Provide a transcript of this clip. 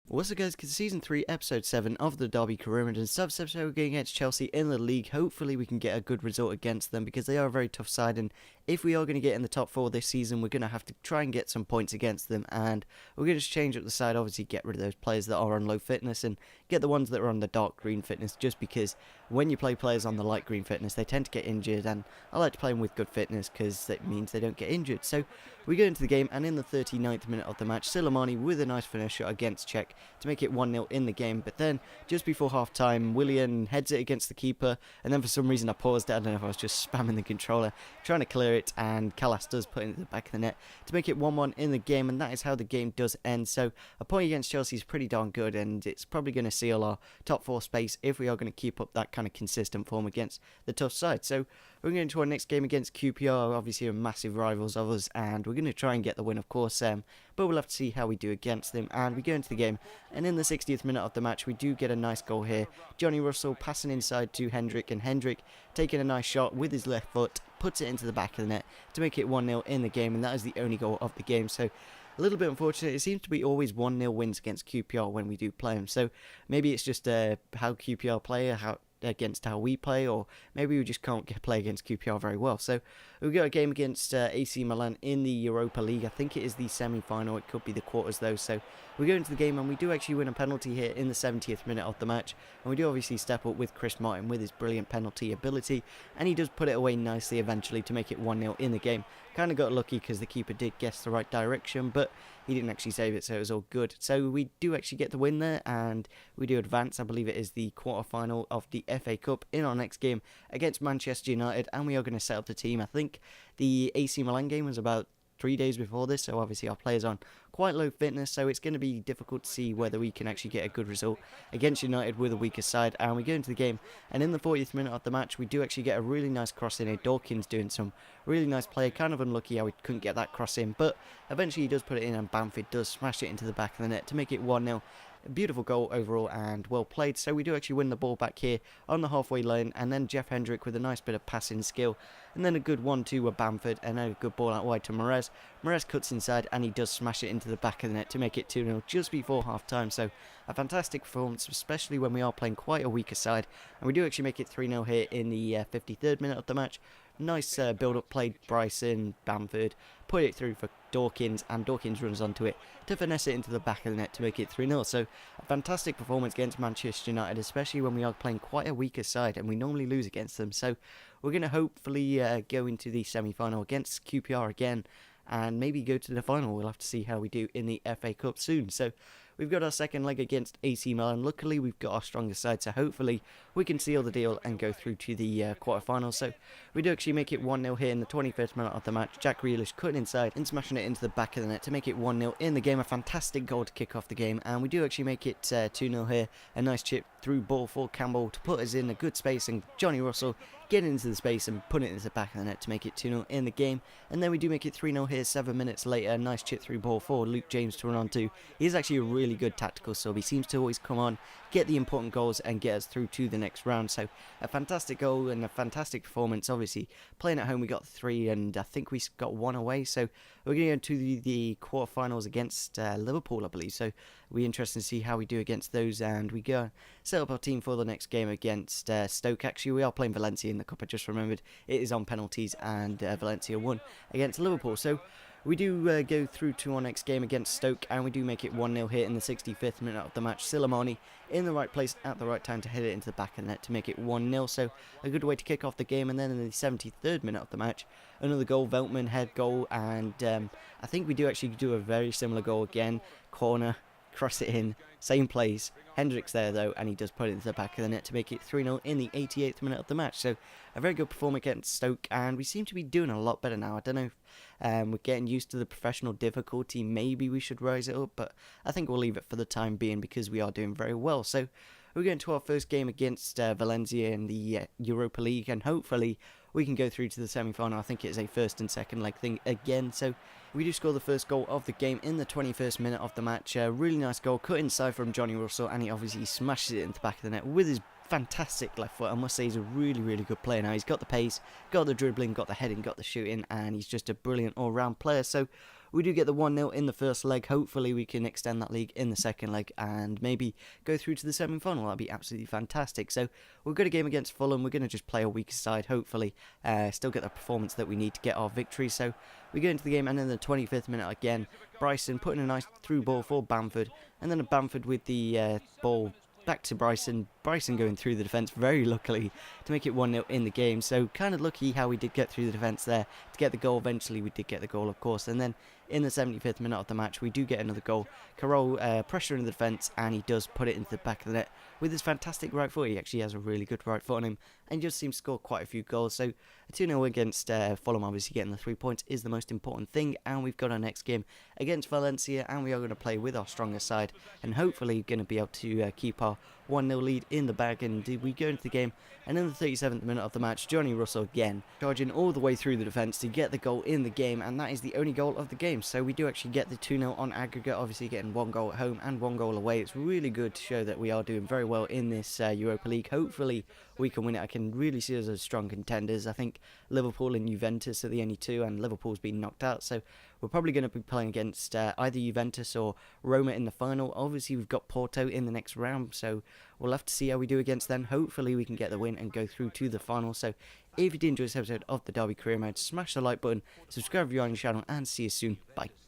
What's up guys, Season 3, Episode 7 of the Derby Career and subs episode we're going against Chelsea in the league. Hopefully we can get a good result against them because they are a very tough side, and if we are going to get in the top 4 this season, we're going to have to try and get some points against them, and we're going to change up the side, obviously get rid of those players that are on low fitness and get the ones that are on the dark green fitness, just because when you play players on the light green fitness, they tend to get injured, and I like to play them with good fitness because that means they don't get injured. So we go into the game, and in the 39th minute of the match, Silimani with a nice finish shot against Czech to make it 1-0 in the game, but then just before half time, Willian heads it against the keeper, and then for some reason I paused it. I don't know if I was just spamming the controller trying to clear it, and Callas does put it into the back of the net to make it 1-1 in the game, and that is how the game does end. So a point against Chelsea is pretty darn good, and it's probably going to seal our top 4 space if we are going to keep up that kind of consistent form against the tough side. So we're going to our next game against QPR, obviously a massive rivals of us, and we're going to try and get the win, of course, but we'll have to see how we do against them. And we go into the game, and in the 60th minute of the match, we do get a nice goal here. Johnny Russell passing inside to Hendrick, and Hendrick taking a nice shot with his left foot, puts it into the back of the net to make it 1-0 in the game, and that is the only goal of the game. So a little bit unfortunate. It seems to be always 1-0 wins against QPR when we do play them. So maybe it's just how QPR play, against how we play, or maybe we just can't play against QPR very well. So we've got a game against AC Milan in the Europa League. I think it is the semi-final, it could be the quarters though. So we go into the game, and we do actually win a penalty here in the 70th minute of the match, and we do obviously step up with Chris Martin with his brilliant penalty ability, and he does put it away nicely eventually to make it 1-0 in the game. Kind of got lucky because the keeper did guess the right direction, but he didn't actually save it, so it was all good. So we do actually get the win there, and we do advance. I believe it is the quarter-final of the FA Cup in our next game against Manchester United, and we are going to set up the team. I think the AC Milan game was about 3 days before this, so obviously our players on quite low fitness, so it's going to be difficult to see whether we can actually get a good result against United with a weaker side. And we go into the game, and in the 40th minute of the match, we do actually get a really nice cross in. Dawkins doing some really nice play, kind of unlucky how we couldn't get that cross in, but eventually he does put it in, and Bamford does smash it into the back of the net to make it 1-0. A beautiful goal overall and well played. So we do actually win the ball back here on the halfway line, and then Jeff Hendrick with a nice bit of passing skill, and then a good 1-2 with Bamford, and then a good ball out wide to Mahrez. Mahrez cuts inside, and he does smash it into the back of the net to make it 2-0 just before half time. So a fantastic performance, especially when we are playing quite a weaker side, and we do actually make it 3-0 here in the 53rd minute of the match. Nice build-up play, Bryson, Bamford, put it through for Dawkins, and Dawkins runs onto it to finesse it into the back of the net to make it 3-0. So a fantastic performance against Manchester United, especially when we are playing quite a weaker side, and we normally lose against them. So we're going to hopefully go into the semi-final against QPR again, and maybe go to the final. We'll have to see how we do in the FA Cup soon. So we've got our second leg against AC Milan. Luckily, we've got our stronger side, so hopefully we can seal the deal and go through to the quarterfinals. So we do actually make it 1-0 here in the 21st minute of the match. Jack Grealish cutting inside and smashing it into the back of the net to make it 1-0 in the game. A fantastic goal to kick off the game, and we do actually make it 2-0 here. A nice chip through ball for Campbell to put us in a good space, and Johnny Russell getting into the space and putting it into the back of the net to make it 2-0 in the game. And then we do make it 3-0 here 7 minutes later. A nice chip through ball for Luke James to run onto. He's actually a really good tactical sub. He seems to always come on, get the important goals, and get us through to the next round. So a fantastic goal and a fantastic performance. Obviously playing at home we got 3, and I think we got 1 away. So we're going to go to the quarterfinals against Liverpool, I believe. So it'll be interesting to see how we do against those, and we go set up our team for the next game against Stoke. Actually, we are playing Valencia in the cup. I just remembered it is on penalties, and Valencia won against Liverpool. So we do go through to our next game against Stoke, and we do make it 1-0 here in the 65th minute of the match. Silimani in the right place at the right time to hit it into the back of the net to make it 1-0. So a good way to kick off the game. And then in the 73rd minute of the match, another goal, Veltman head goal, and I think we do actually do a very similar goal again. Corner, cross it in, same place. Hendrick's there though, and he does put it into the back of the net to make it 3-0 in the 88th minute of the match. So a very good performance against Stoke, and we seem to be doing a lot better now. I don't know if we're getting used to the professional difficulty. Maybe we should rise it up, but I think we'll leave it for the time being because we are doing very well. So we're going to our first game against Valencia in the Europa League, and hopefully we can go through to the semi-final. I think it's a first and second leg thing again. So we do score the first goal of the game in the 21st minute of the match. Really nice goal, cut inside from Johnny Russell, and he obviously smashes it into the back of the net with his fantastic left foot. I must say he's a really, really good player now. He's got the pace, got the dribbling, got the heading, got the shooting, and he's just a brilliant all-round player. So we do get the 1-0 in the first leg. Hopefully we can extend that lead in the second leg and maybe go through to the semi-final. That'd be absolutely fantastic. So we've got a game against Fulham. We're going to just play a weaker side, hopefully still get the performance that we need to get our victory. So we go into the game, and in the 25th minute again, Bryson putting a nice through ball for Bamford, and then a Bamford with the ball back to Bryson. Bryson going through the defence very luckily to make it 1-0 in the game. So kind of lucky how we did get through the defence there to get the goal. Eventually we did get the goal, of course. And then in the 75th minute of the match, we do get another goal. Carroll pressure in the defence, and he does put it into the back of the net with his fantastic right foot. He actually has a really good right foot on him, and he just seems to score quite a few goals. So a 2-0 against Fulham, obviously getting the 3 points is the most important thing. And we've got our next game against Valencia, and we are going to play with our strongest side, and hopefully going to be able to keep our 1-0 lead in the bag. And we go into the game, and in the 37th minute of the match, Johnny Russell again charging all the way through the defence to get the goal in the game, and that is the only goal of the game. So we do actually get the 2-0 on aggregate, obviously getting 1 goal at home and 1 goal away. It's really good to show that we are doing very well in this Europa League. Hopefully we can win it. I can really see us as strong contenders. I think Liverpool and Juventus are the only two, and Liverpool's been knocked out, so we're probably going to be playing against either Juventus or Roma in the final. Obviously we've got Porto in the next round, so we'll have to see how we do against them. Hopefully we can get the win and go through to the final. So if you did enjoy this episode of the Derby Career Mode, smash the like button, subscribe if you're on the channel, and see you soon. Bye.